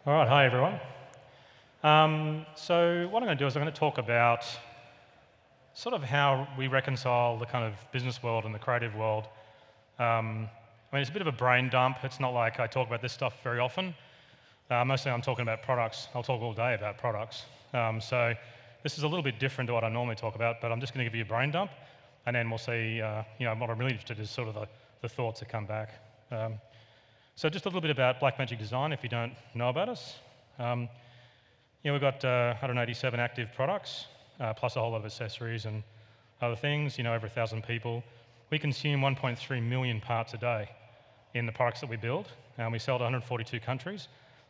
All right, hi everyone. So what I'm going to do is I'm going to talk about sort of how we reconcile the kind of business world and the creative world. I mean, it's a bit of a brain dump. It's not like I talk about this stuff very often. Mostly I'm talking about products. I'll talk all day about products. So this is a little bit different to what I normally talk about, but I'm just going to give you a brain dump, and then we'll see, what I'm really interested in is sort of the thoughts that come back. So just a little bit about Blackmagic Design, if you don't know about us. We've got 187 active products, plus a whole lot of accessories and other things, over 1,000 people. We consume 1.3 million parts a day in the products that we build, and we sell to 142 countries,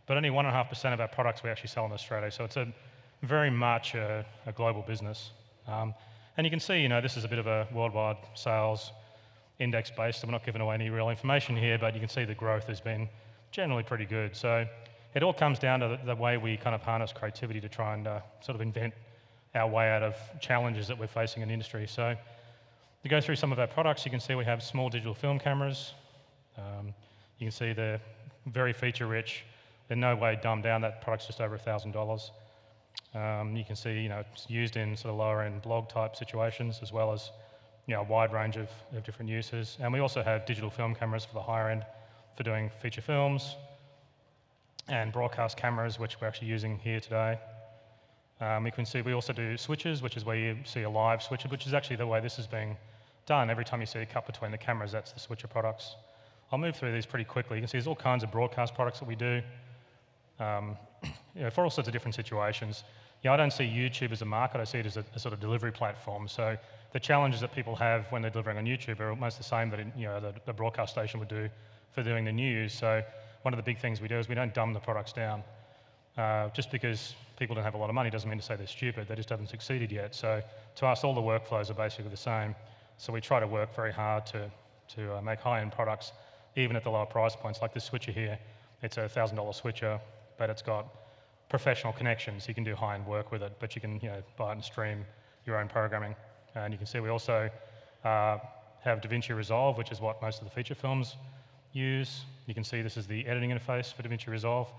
but only 1.5% of our products we actually sell in Australia, so it's very much a global business. And you can see, this is a bit of a worldwide sales index-based, so we're not giving away any real information here, but you can see the growth has been generally pretty good. So it all comes down to the way we kind of harness creativity to try and sort of invent our way out of challenges that we're facing in the industry. So to go through some of our products, you can see we have small digital film cameras. You can see they're very feature-rich. They're no way dumbed down. That product's just over $1,000. You can see, it's used in sort of lower-end blog-type situations, as well as a wide range of different uses. And we also have digital film cameras for the higher end for doing feature films, and broadcast cameras, which we're actually using here today. You can see we also do switches, which is where you see a live switcher, which is actually the way this is being done. Every time you see a cut between the cameras, that's the switcher products. I'll move through these pretty quickly. You can see there's all kinds of broadcast products that we do for all sorts of different situations. I don't see YouTube as a market, I see it as a sort of delivery platform. So the challenges that people have when they're delivering on YouTube are almost the same that the broadcast station would do for doing the news. So one of the big things we do is we don't dumb the products down. Just because people don't have a lot of money doesn't mean to say they're stupid, they just haven't succeeded yet. So to us, all the workflows are basically the same. So we try to work very hard to make high-end products, even at the lower price points, like this switcher here. It's a $1,000 switcher, but it's got professional connections. You can do high-end work with it, but you can buy it and stream your own programming. And you can see we also have davinci Resolve, which is what most of the feature films use. You can see this is the editing interface for davinci Resolve.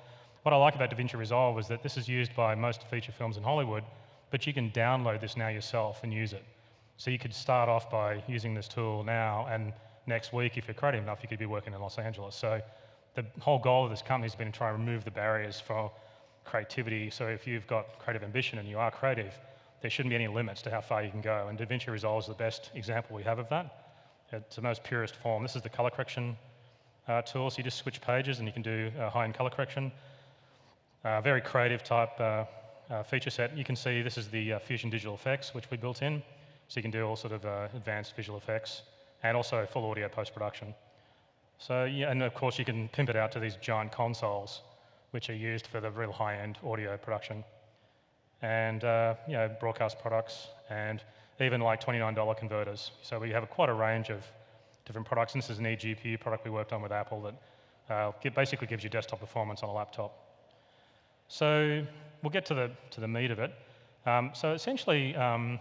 What I like about davinci Resolve is that this is used by most feature films in Hollywood, but you can download this now yourself and use it. So you could start off by using this tool now, and next week, if you're creative enough, you could be working in Los Angeles. So the whole goal of this company has been to try and remove the barriers for creativity. So if you've got creative ambition and you are creative, there shouldn't be any limits to how far you can go. And davinci Resolve is the best example we have of that. It's the most purest form. This is the color correction tool. So you just switch pages and you can do high-end color correction. Very creative type feature set. You can see this is the Fusion Digital Effects, which we built in. So you can do all sort of advanced visual effects and also full audio post-production. So and of course you can pimp it out to these giant consoles, which are used for the real high-end audio production. And broadcast products, and even like $29 converters. So we have quite a range of different products. And this is an eGPU product we worked on with Apple that basically gives you desktop performance on a laptop. So we'll get to the meat of it. So essentially, I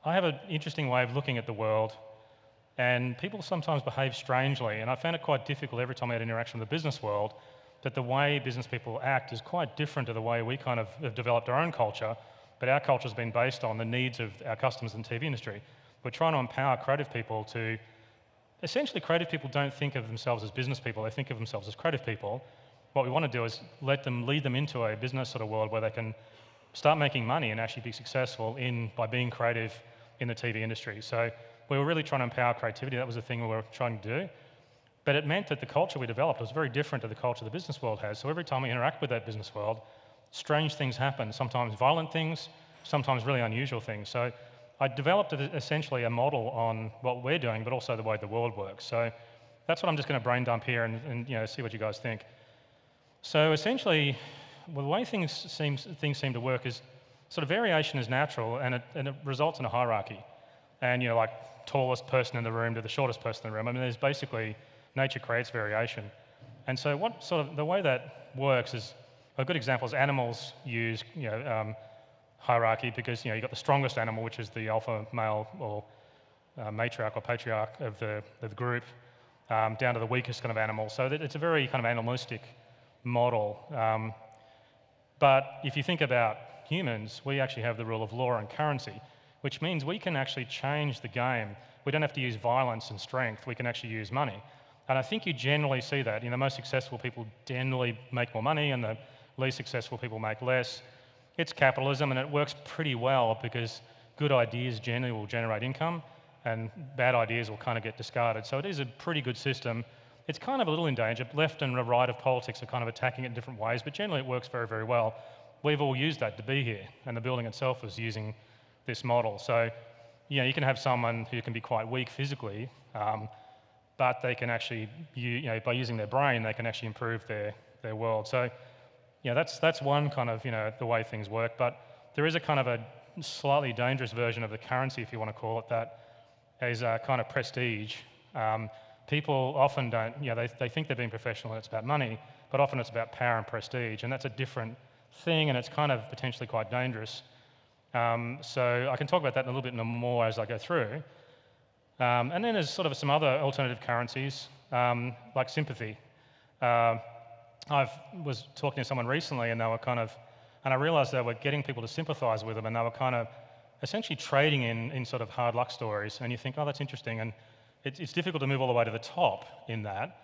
have an interesting way of looking at the world, and people sometimes behave strangely, and I found it quite difficult every time I had interaction with the business world, that the way business people act is quite different to the way we kind of have developed our own culture, but our culture has been based on the needs of our customers in the TV industry. We're trying to empower creative people to, essentially creative people don't think of themselves as business people, they think of themselves as creative people. What we want to do is lead them into a business sort of world where they can start making money and actually be successful by being creative in the TV industry. So we were really trying to empower creativity. That was the thing we were trying to do. But it meant that the culture we developed was very different to the culture the business world has. So every time we interact with that business world, strange things happen, sometimes violent things, sometimes really unusual things. So I developed essentially a model on what we're doing, but also the way the world works. So that's what I'm just going to brain dump here and see what you guys think. So essentially, the way things seem to work is sort of variation is natural, and it results in a hierarchy. And like tallest person in the room to the shortest person in the room. I mean, there's basically nature creates variation. And so the way that works is, a good example is animals use hierarchy, because you've got the strongest animal, which is the alpha male or matriarch or patriarch of the group, down to the weakest kind of animal. So it's a very kind of animalistic model. But if you think about humans, we actually have the rule of law and currency, which means we can actually change the game. We don't have to use violence and strength. We can actually use money. And I think you generally see that. The most successful people generally make more money, and the least successful people make less. It's capitalism, and it works pretty well because good ideas generally will generate income, and bad ideas will kind of get discarded. So it is a pretty good system. It's kind of a little in danger. Left and the right of politics are kind of attacking it in different ways, but generally it works very, very well. We've all used that to be here, and the building itself is using this model. So, you can have someone who can be quite weak physically, but they can actually, by using their brain, they can actually improve their world. So, that's one kind of, the way things work. But there is a kind of a slightly dangerous version of the currency, if you want to call it that, is a kind of prestige. People often don't, they think they're being professional and it's about money, but often it's about power and prestige, and that's a different thing, and it's kind of potentially quite dangerous. So I can talk about that a little bit more as I go through. And then there's sort of some other alternative currencies, like sympathy. I was talking to someone recently, and they were and I realized they were getting people to sympathize with them, and they were kind of essentially trading in sort of hard luck stories, and you think, oh, that's interesting, and it's difficult to move all the way to the top in that,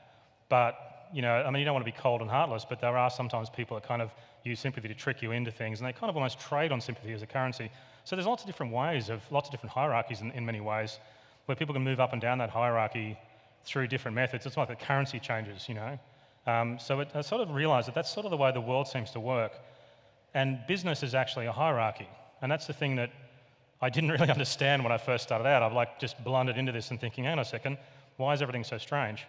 but, you don't want to be cold and heartless, but there are sometimes people that kind of use sympathy to trick you into things, and they kind of almost trade on sympathy as a currency. So there's lots of different ways, lots of different hierarchies in many ways, where people can move up and down that hierarchy through different methods. It's like the currency changes, So I sort of realized that that's sort of the way the world seems to work. And business is actually a hierarchy, and that's the thing that I didn't really understand when I first started out. I've just blundered into this and thinking, hang on a second, why is everything so strange?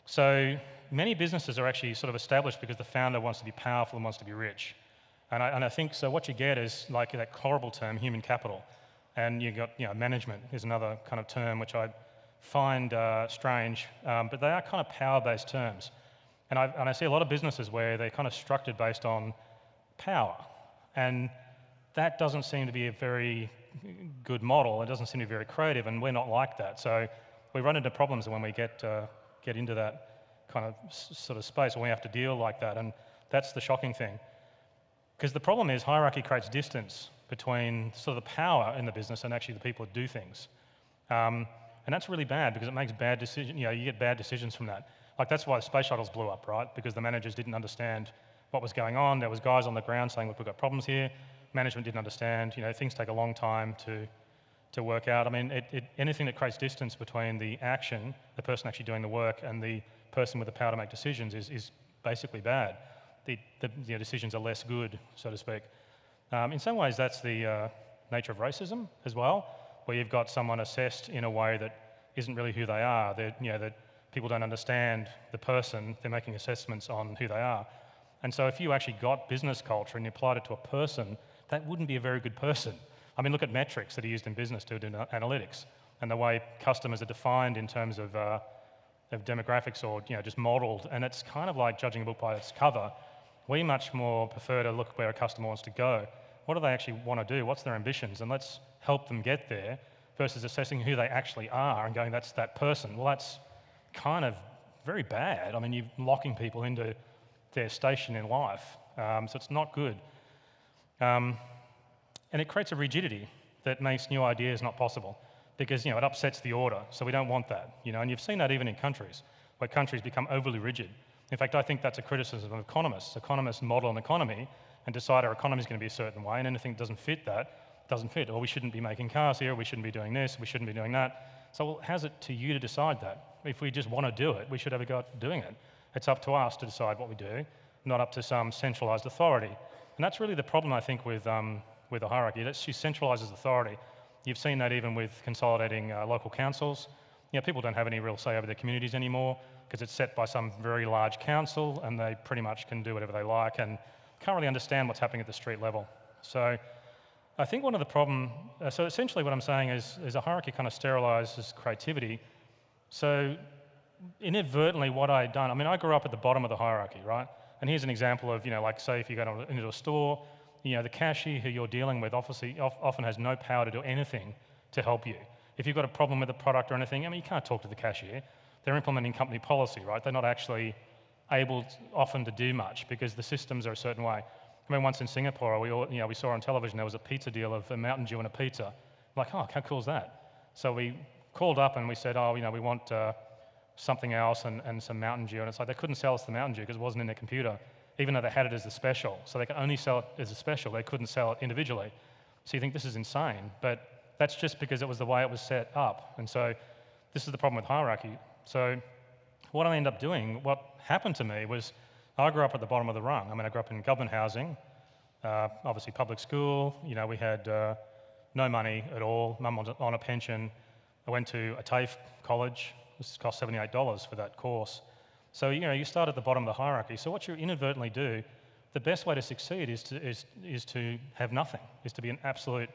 So many businesses are actually sort of established because the founder wants to be powerful and wants to be rich. And I think, so what you get is like that horrible term, human capital. And you've got, management is another kind of term which I find strange, but they are kind of power-based terms. And I see a lot of businesses where they're kind of structured based on power. And that doesn't seem to be a very good model. It doesn't seem to be very creative, and we're not like that. So we run into problems when we get into that kind of sort of space when we have to deal like that, and that's the shocking thing. Because the problem is hierarchy creates distance between sort of the power in the business and actually the people that do things. And that's really bad because it makes bad decisions, you get bad decisions from that. Like that's why the space shuttles blew up, right? Because the managers didn't understand what was going on. There was guys on the ground saying, look, we've got problems here. Management didn't understand. Things take a long time to work out. I mean, anything that creates distance between the action, the person actually doing the work, and the person with the power to make decisions is basically bad. The decisions are less good, so to speak. In some ways, that's the nature of racism as well, where you've got someone assessed in a way that isn't really who they are. That people don't understand the person. They're making assessments on who they are. And so if you actually got business culture and you applied it to a person, that wouldn't be a very good person. I mean, look at metrics that are used in business to do analytics, and the way customers are defined in terms of demographics or just modelled, and it's kind of like judging a book by its cover. We much more prefer to look where a customer wants to go. What do they actually want to do? What's their ambitions? And let's help them get there, versus assessing who they actually are and going, that's that person. Well, that's kind of very bad. I mean, you're locking people into their station in life, so it's not good. And it creates a rigidity that makes new ideas not possible because, it upsets the order, so we don't want that, and you've seen that even in countries, where countries become overly rigid. In fact, I think that's a criticism of economists. Economists model an economy and decide our economy is going to be a certain way, and anything that doesn't fit that doesn't fit. Or we shouldn't be making cars here, we shouldn't be doing this, we shouldn't be doing that. So well, how's it to you to decide that? If we just want to do it, we should have a go at doing it. It's up to us to decide what we do, not up to some centralised authority. And that's really the problem, I think, with a hierarchy. It actually centralises authority. You've seen that even with consolidating local councils. People don't have any real say over their communities anymore because it's set by some very large council and they pretty much can do whatever they like and can't really understand what's happening at the street level. So I think one of the problem, so essentially what I'm saying is a hierarchy kind of sterilises creativity. So inadvertently what I'd done, I mean, I grew up at the bottom of the hierarchy, right? And here's an example of, like say if you go into a store, the cashier who you're dealing with often has no power to do anything to help you. If you've got a problem with a product or anything, I mean, you can't talk to the cashier. They're implementing company policy, right? They're not actually able often to do much because the systems are a certain way. I mean, once in Singapore, we saw on television there was a pizza deal of a Mountain Dew and a pizza. Like, oh, how cool is that? So we called up and we said, oh, we want something else and some Mountain Dew. And it's like they couldn't sell us the Mountain Dew because it wasn't in their computer, even though they had it as a special. So they could only sell it as a special. They couldn't sell it individually. So you think this is insane, but that's just because it was the way it was set up. And so this is the problem with hierarchy. So what I ended up doing, what happened to me was I grew up at the bottom of the rung. I mean, I grew up in government housing, obviously public school. We had no money at all. Mum was on a pension. I went to a TAFE college. This cost $78 for that course. So, you start at the bottom of the hierarchy. So what you inadvertently do, the best way to succeed is to have nothing, is to be an absolute,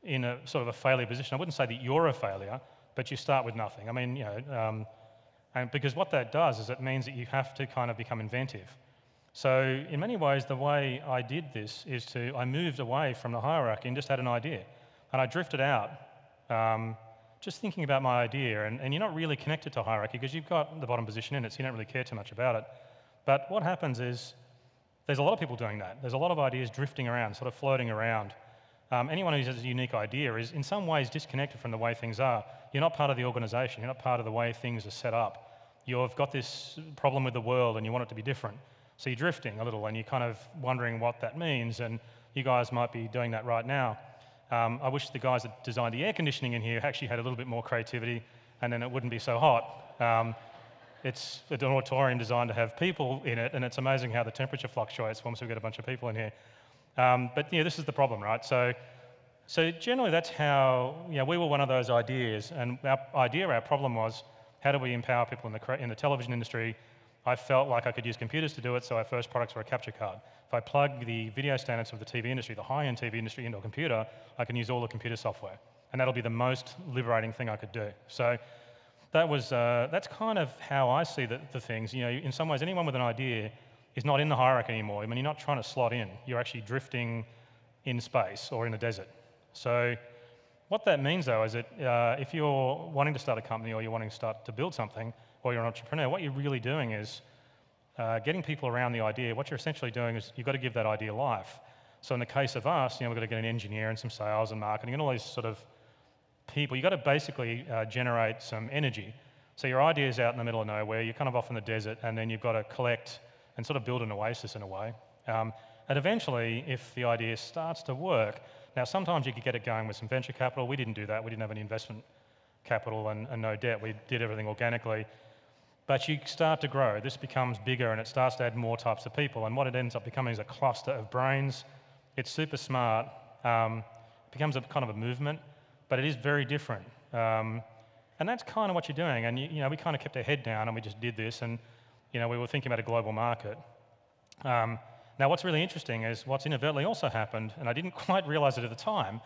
in a sort of a failure position. I wouldn't say that you're a failure, but you start with nothing. I mean, and because what that does is it means that you have to kind of become inventive. So in many ways, the way I did this is I moved away from the hierarchy and just had an idea. And I drifted out, just thinking about my idea. And you're not really connected to hierarchy because you've got the bottom position in it, so you don't really care too much about it. But what happens is there's a lot of people doing that. There's a lot of ideas drifting around, sort of floating around. Anyone who has a unique idea is in some ways disconnected from the way things are. You're not part of the organisation. You're not part of the way things are set up. You've got this problem with the world and you want it to be different. So you're drifting a little and you're kind of wondering what that means, and you guys might be doing that right now. I wish the guys that designed the air conditioning in here actually had a little bit more creativity, and then it wouldn't be so hot. It's an auditorium designed to have people in it, and it's amazing how the temperature fluctuates once we get a bunch of people in here. But this is the problem, right? So generally that's how, we were one of those ideas, and our problem was, how do we empower people in the television industry? I felt like I could use computers to do it, so our first products were a capture card. If I plug the video standards of the TV industry, the high-end TV industry, into a computer, I can use all the computer software, and that'll be the most liberating thing I could do. So that's kind of how I see the things. In some ways, anyone with an idea is not in the hierarchy anymore. I mean, you're not trying to slot in. You're actually drifting in space or in a desert. So what that means, though, is that if you're wanting to start a company or you're wanting to start to build something, or you're an entrepreneur, what you're really doing is getting people around the idea. What you're essentially doing is you've got to give that idea life. So in the case of us, we've got to get an engineer and some sales and marketing and all these sort of people. You've got to basically generate some energy. So your idea is out in the middle of nowhere. You're kind of off in the desert, and then you've got to collect and sort of build an oasis in a way. And eventually, if the idea starts to work, now sometimes you could get it going with some venture capital. We didn't do that. We didn't have any investment capital and no debt. We did everything organically. But you start to grow. This becomes bigger, and it starts to add more types of people. And what it ends up becoming is a cluster of brains. It's super smart. It becomes a kind of a movement, but it is very different. And that's kind of what you're doing. And we kind of kept our head down, and we just did this. And we were thinking about a global market. Now, what's really interesting is what's inadvertently also happened, and I didn't quite realize it at the time,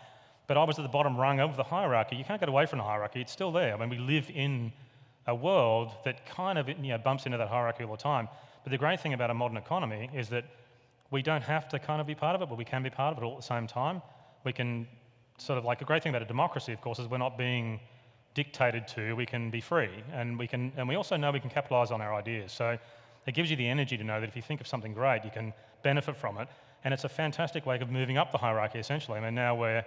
but I was at the bottom rung of the hierarchy. You can't get away from the hierarchy. It's still there. I mean, we live in a world that kind of bumps into that hierarchy all the time. But the great thing about a modern economy is that we don't have to kind of be part of it, but we can be part of it all at the same time. We can sort of, like, a great thing about a democracy, of course, is we're not being dictated to. We can be free, and we also know we can capitalize on our ideas. So it gives you the energy to know that if you think of something great, you can benefit from it. And it's a fantastic way of moving up the hierarchy, essentially. I mean, now we're,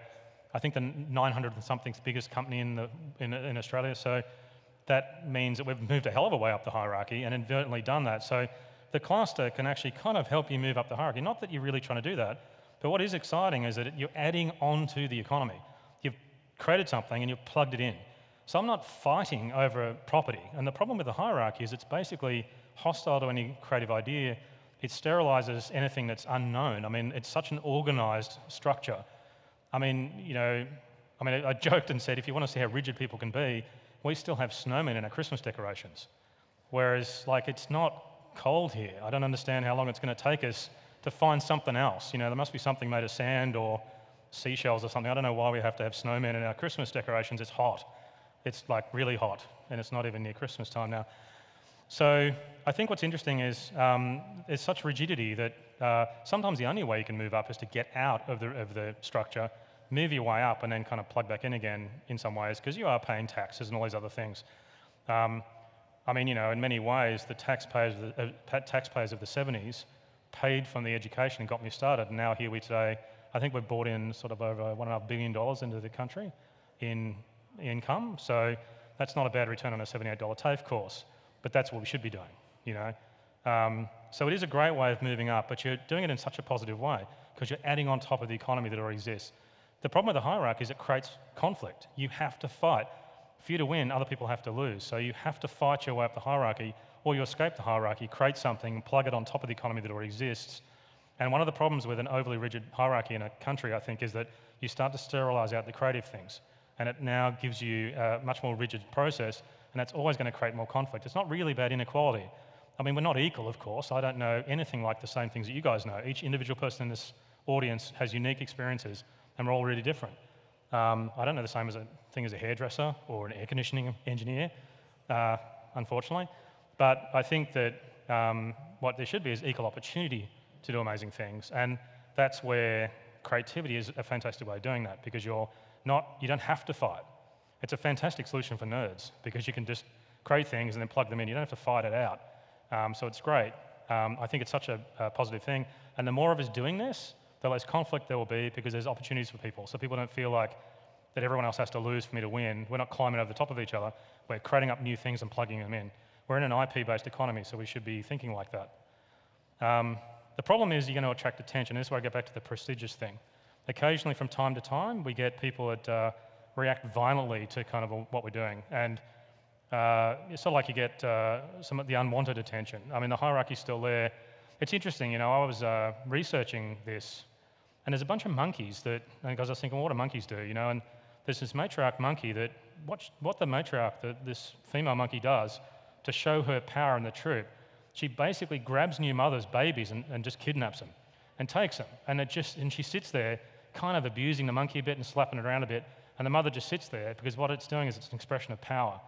I think, the 900 and somethingth biggest company in Australia. So that means that we've moved a hell of a way up the hierarchy and inadvertently done that. So the cluster can actually kind of help you move up the hierarchy. Not that you're really trying to do that, but what is exciting is that you're adding on to the economy. You've created something and you've plugged it in. So I'm not fighting over property. And the problem with the hierarchy is it's basically hostile to any creative idea. It sterilizes anything that's unknown. I mean, it's such an organized structure. I joked and said, if you want to see how rigid people can be, we still have snowmen in our Christmas decorations. Whereas, it's not cold here. I don't understand how long it's going to take us to find something else. There must be something made of sand or seashells or something. I don't know why we have to have snowmen in our Christmas decorations. It's hot. It's really hot, and it's not even near Christmas time now. So I think what's interesting is there's such rigidity that sometimes the only way you can move up is to get out of the structure, move your way up, and then kind of plug back in again in some ways, because you are paying taxes and all these other things. I mean, in many ways, the taxpayers of the 70s paid from the education and got me started. And now here we today, I think we've brought in sort of over $1.5 billion into the country in income. So that's not a bad return on a $78 TAFE course, but that's what we should be doing, So it is a great way of moving up, but you're doing it in such a positive way because you're adding on top of the economy that already exists. The problem with the hierarchy is it creates conflict. You have to fight. For you to win, other people have to lose. So you have to fight your way up the hierarchy, or you escape the hierarchy, create something, plug it on top of the economy that already exists. And one of the problems with an overly rigid hierarchy in a country, I think, is that you start to sterilize out the creative things. And it now gives you a much more rigid process, and that's always going to create more conflict. It's not really about inequality. I mean, we're not equal, of course. I don't know anything like the same things that you guys know. Each individual person in this audience has unique experiences, and we're all really different. I don't know the same thing as a hairdresser or an air conditioning engineer, unfortunately. But I think that what there should be is equal opportunity to do amazing things. And that's where creativity is a fantastic way of doing that, because you don't have to fight. It's a fantastic solution for nerds, because you can just create things and then plug them in. You don't have to fight it out. So it's great. I think it's such a positive thing. And the more of us doing this, the less conflict there will be, because there's opportunities for people. So people don't feel like that everyone else has to lose for me to win. We're not climbing over the top of each other. We're creating up new things and plugging them in. We're in an IP-based economy, so we should be thinking like that. The problem is you're going to attract attention. This is where I get back to the prestigious thing. Occasionally, from time to time, we get people that react violently to kind of what we're doing. And it's sort of like you get some of the unwanted attention. I mean, the hierarchy's still there. It's interesting, I was researching this, and there's a bunch of monkeys that, because I was thinking, what do monkeys do, and there's this matriarch monkey that, what the matriarch, this female monkey does to show her power in the troop, she basically grabs new mothers' babies and just kidnaps them and takes them. And she sits there kind of abusing the monkey a bit and slapping it around a bit, and the mother just sits there because what it's doing is it's an expression of power.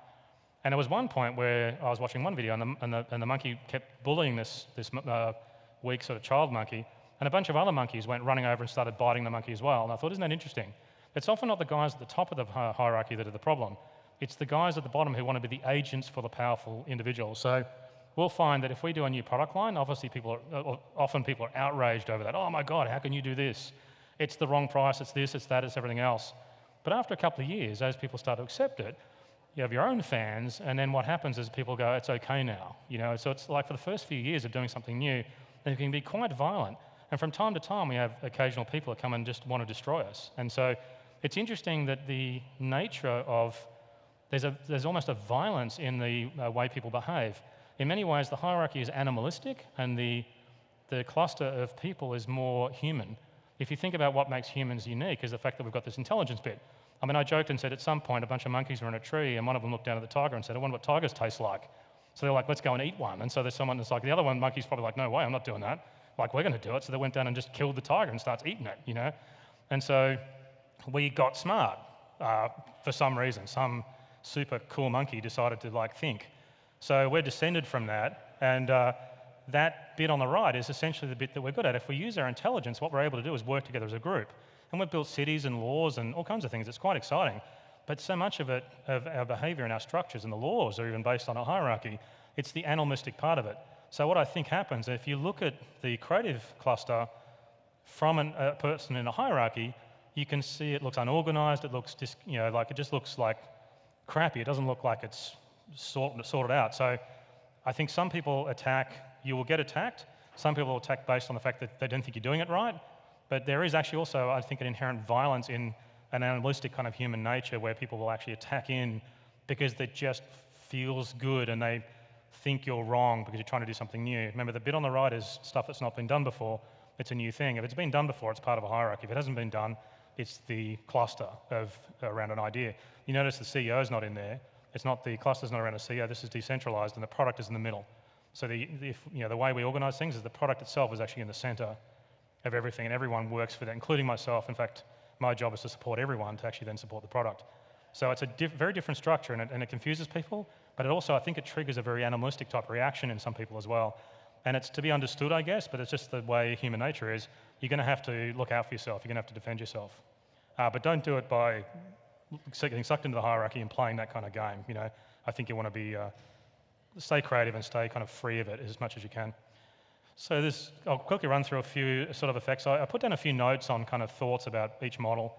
And there was one point where I was watching one video and the monkey kept bullying this weak sort of child monkey, and a bunch of other monkeys went running over and started biting the monkey as well. And I thought, isn't that interesting? It's often not the guys at the top of the hierarchy that are the problem. It's the guys at the bottom who want to be the agents for the powerful individuals. So we'll find that if we do a new product line, obviously often people are outraged over that. Oh my God, how can you do this? It's the wrong price, it's this, it's that, it's everything else. But after a couple of years, as people start to accept it, you have your own fans, and then what happens is people go, it's okay now. So it's like for the first few years of doing something new, it can be quite violent. And from time to time, we have occasional people that come and just want to destroy us. And so it's interesting that the nature of, there's almost a violence in the way people behave. In many ways, the hierarchy is animalistic, and the cluster of people is more human. If you think about what makes humans unique is the fact that we've got this intelligence bit. I mean, I joked and said at some point a bunch of monkeys were in a tree, and one of them looked down at the tiger and said, I wonder what tigers taste like. So they're like, let's go and eat one. And so there's someone that's like, the other one monkey's probably like, no way, I'm not doing that. Like, we're going to do it. So they went down and just killed the tiger and starts eating it, And so we got smart for some reason. Some super cool monkey decided to think. So we're descended from that, and that bit on the right is essentially the bit that we're good at. If we use our intelligence, what we're able to do is work together as a group. And we've built cities and laws and all kinds of things. It's quite exciting. But so much of it, of our behavior and our structures and the laws are even based on a hierarchy. It's the animalistic part of it. So what I think happens, if you look at the creative cluster from a person in a hierarchy, you can see it looks unorganized. It looks just, it just looks like crappy. It doesn't look like it's sorted out. So I think some people you will get attacked. Some people will attack based on the fact that they don't think you're doing it right. But there is actually also, I think, an inherent violence in an animalistic kind of human nature where people will actually attack in because it just feels good and they think you're wrong because you're trying to do something new. Remember, the bit on the right is stuff that's not been done before. It's a new thing. If it's been done before, it's part of a hierarchy. If it hasn't been done, it's the cluster around an idea. You notice the CEO is not in there. The cluster's not around a CEO. This is decentralized, and the product is in the middle. So the way we organize things is the product itself is actually in the center of everything, and everyone works for that, including myself. In fact, my job is to support everyone to actually then support the product. So it's a very different structure, and it confuses people, but it also, I think it triggers a very animalistic type reaction in some people as well. And it's to be understood, I guess, but it's just the way human nature is. You're going to have to look out for yourself. You're going to have to defend yourself. But don't do it by getting sucked into the hierarchy and playing that kind of game. I think you want to be stay creative and stay kind of free of it as much as you can. So I'll quickly run through a few sort of effects. I put down a few notes on kind of thoughts about each model.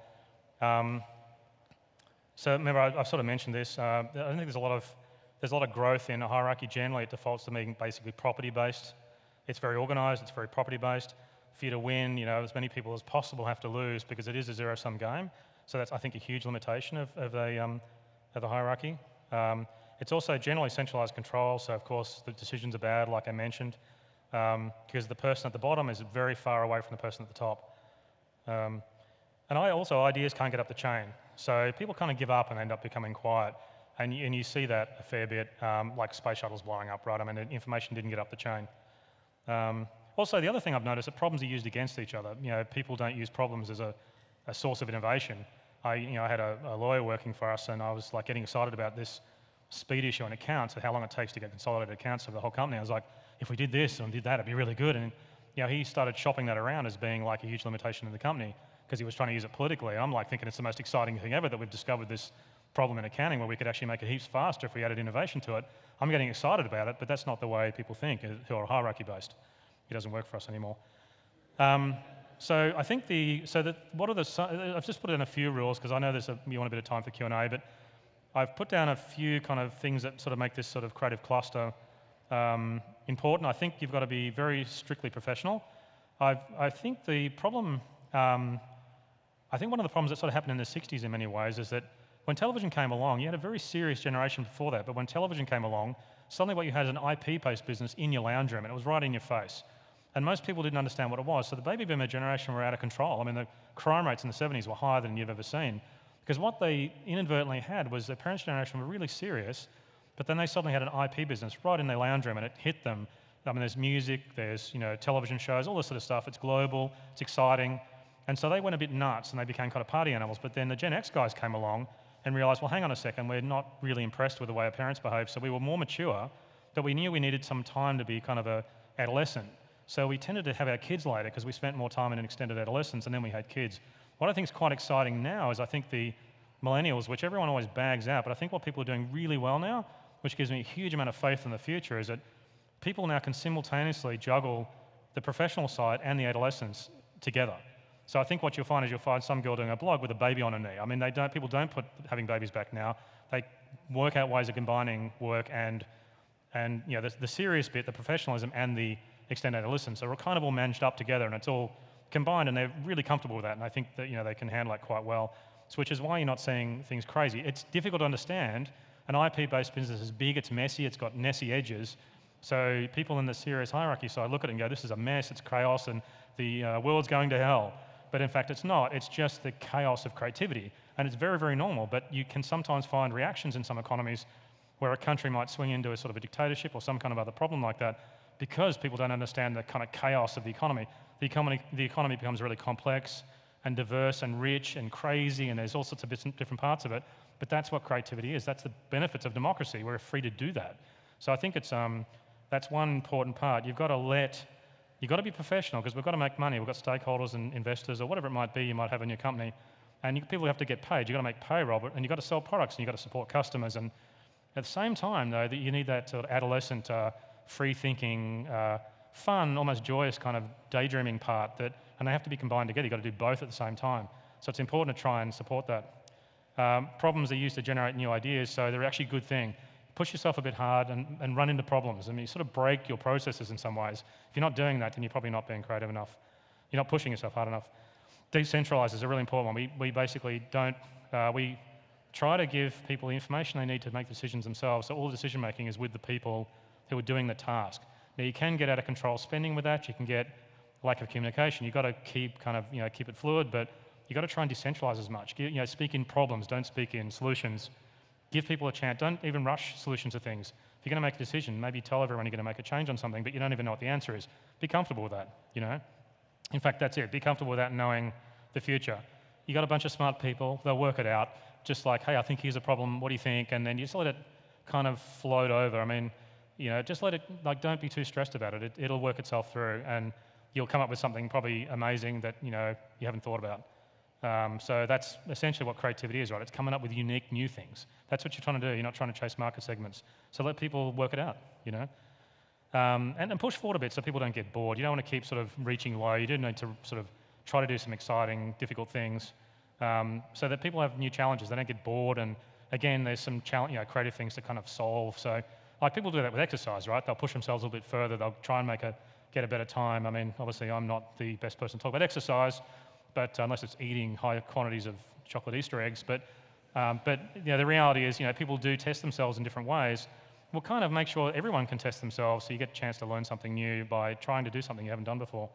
So remember, I've sort of mentioned this. I don't think there's a lot of growth in a hierarchy. Generally, it defaults to being basically property-based. It's very organized. It's very property-based. For you to win, as many people as possible have to lose because it is a zero-sum game. So that's, I think, a huge limitation of the hierarchy. It's also generally centralized control. So of course, the decisions are bad, like I mentioned, because the person at the bottom is very far away from the person at the top. And ideas can't get up the chain. So people kind of give up and end up becoming quiet. And you see that a fair bit, like space shuttles blowing up, right? I mean, the information didn't get up the chain. Also, the other thing I've noticed is that problems are used against each other. People don't use problems as a source of innovation. I had a lawyer working for us, and I was like getting excited about this speed issue in accounts and how long it takes to get consolidated accounts of the whole company. I was like, if we did this and did that, it'd be really good. And he started shopping that around as being like a huge limitation in the company because he was trying to use it politically. And I'm like thinking it's the most exciting thing ever that we've discovered this problem in accounting where we could actually make it heaps faster if we added innovation to it. I'm getting excited about it, but that's not the way people think who are hierarchy-based. It doesn't work for us anymore. So I think I've just put in a few rules because I know you want a bit of time for Q&A, but I've put down a few kind of things that sort of make this sort of creative cluster important. I think you've got to be very strictly professional. I think the problem, I think one of the problems that sort of happened in the 60s in many ways is that when television came along, you had a very serious generation before that, but when television came along, suddenly what you had is an IP-based business in your lounge room, and it was right in your face. And most people didn't understand what it was. So the baby boomer generation were out of control. I mean, the crime rates in the 70s were higher than you've ever seen. Because what they inadvertently had was their parents' generation were really serious, but then they suddenly had an IP business right in their lounge room, and it hit them. I mean, there's music, there's television shows, all this sort of stuff. It's global, it's exciting. And so they went a bit nuts, and they became kind of party animals. But then the Gen X guys came along and realized, well, hang on a second, we're not really impressed with the way our parents behave. So we were more mature, but we knew we needed some time to be kind of an adolescent. So we tended to have our kids later because we spent more time in an extended adolescence, and then we had kids. What I think is quite exciting now is I think the millennials, which everyone always bags out, but I think what people are doing really well now, which gives me a huge amount of faith in the future, is that people now can simultaneously juggle the professional side and the adolescence together. So I think what you'll find some girl doing a blog with a baby on her knee. I mean, people don't put having babies back now. They work out ways of combining work and the serious bit, the professionalism and the extended adolescence are kind of all managed up together, and it's all combined, and they're really comfortable with that, and I think that they can handle it quite well. So which is why you're not seeing things crazy. It's difficult to understand. An IP-based business is big, it's messy, it's got messy edges. So people in the serious hierarchy side look at it and go, this is a mess, it's chaos, and the world's going to hell. But in fact, it's not. It's just the chaos of creativity. And it's very, very normal, but you can sometimes find reactions in some economies where a country might swing into a sort of a dictatorship or some kind of other problem like that because people don't understand the kind of chaos of the economy. The economy becomes really complex and diverse and rich and crazy, and there's all sorts of different parts of it. But that's what creativity is. That's the benefits of democracy. We're free to do that. So I think that's one important part. You've got to be professional because we've got to make money. We've got stakeholders and investors or whatever it might be you might have in your company. And people have to get paid. You've got to make payroll, and you've got to sell products, and you've got to support customers. And at the same time, though, that you need that sort of adolescent, free-thinking, fun, almost joyous kind of daydreaming part, and they have to be combined together. You've got to do both at the same time. So it's important to try and support that. Problems are used to generate new ideas, so they're actually a good thing. Push yourself a bit hard and run into problems. I mean, you sort of break your processes in some ways. If you're not doing that, then you're probably not being creative enough. You're not pushing yourself hard enough. Decentralize is a really important one. We basically don't, we try to give people the information they need to make decisions themselves, so all the decision making is with the people who are doing the task. Now, you can get out of control spending with that. You can get lack of communication. You've got to keep it fluid, but you've got to try and decentralize as much. Speak in problems, don't speak in solutions. Give people a chance. Don't even rush solutions to things. If you're going to make a decision, maybe tell everyone you're going to make a change on something, but you don't even know what the answer is. Be comfortable with that, In fact, that's it. Be comfortable with that knowing the future. You got a bunch of smart people. They'll work it out. Just like, hey, I think here's a problem. What do you think? And then you just let it kind of float over. I mean, just let it, don't be too stressed about it. It'll work itself through, and you'll come up with something probably amazing that, you haven't thought about. So that's essentially what creativity is, right? It's coming up with unique new things. That's what you're trying to do. You're not trying to chase market segments. So let people work it out, you know? And push forward a bit so people don't get bored. You don't want to keep sort of reaching low. You do need to sort of try to do some exciting, difficult things so that people have new challenges. They don't get bored. And again, there's some creative things to kind of solve. So like people do that with exercise, right? They'll push themselves a little bit further. They'll try and get a better time. I mean, obviously, I'm not the best person to talk about exercise, but unless it's eating high quantities of chocolate Easter eggs. But the reality is, people do test themselves in different ways. We'll kind of make sure everyone can test themselves so you get a chance to learn something new by trying to do something you haven't done before.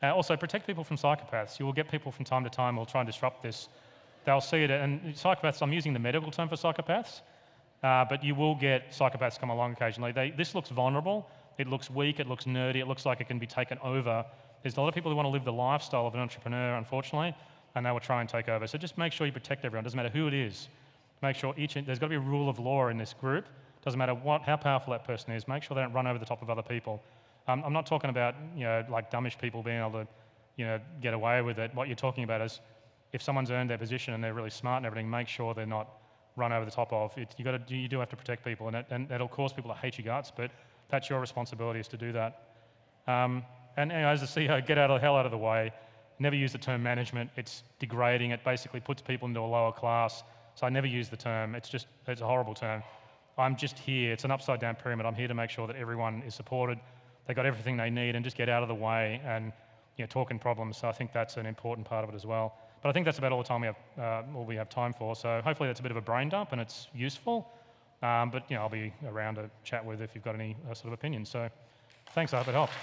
Also, protect people from psychopaths. You will get people from time to time who will try and disrupt this. They'll see it, and psychopaths, I'm using the medical term for psychopaths, but you will get psychopaths come along occasionally. This looks vulnerable, it looks weak, it looks nerdy, it looks like it can be taken over. There's a lot of people who want to live the lifestyle of an entrepreneur, unfortunately, and they will try and take over. So just make sure you protect everyone. Doesn't matter who it is. Make sure there's got to be a rule of law in this group. Doesn't matter how powerful that person is. Make sure they don't run over the top of other people. I'm not talking about like dumbish people being able to get away with it. What you're talking about is if someone's earned their position and they're really smart and everything, make sure they're not run over the top of. You do have to protect people, and that'll cause people to hate your guts. But that's your responsibility is to do that. And as a CEO, get the hell out of the way. Never use the term management. It's degrading. It basically puts people into a lower class. So I never use the term. It's a horrible term. I'm just here. It's an upside-down pyramid. I'm here to make sure that everyone is supported. They've got everything they need, and just get out of the way and talk in problems. So I think that's an important part of it as well. But I think that's about all the time we have time for. So hopefully that's a bit of a brain dump and it's useful. But I'll be around to chat with if you've got any sort of opinions. So thanks. I hope it helps.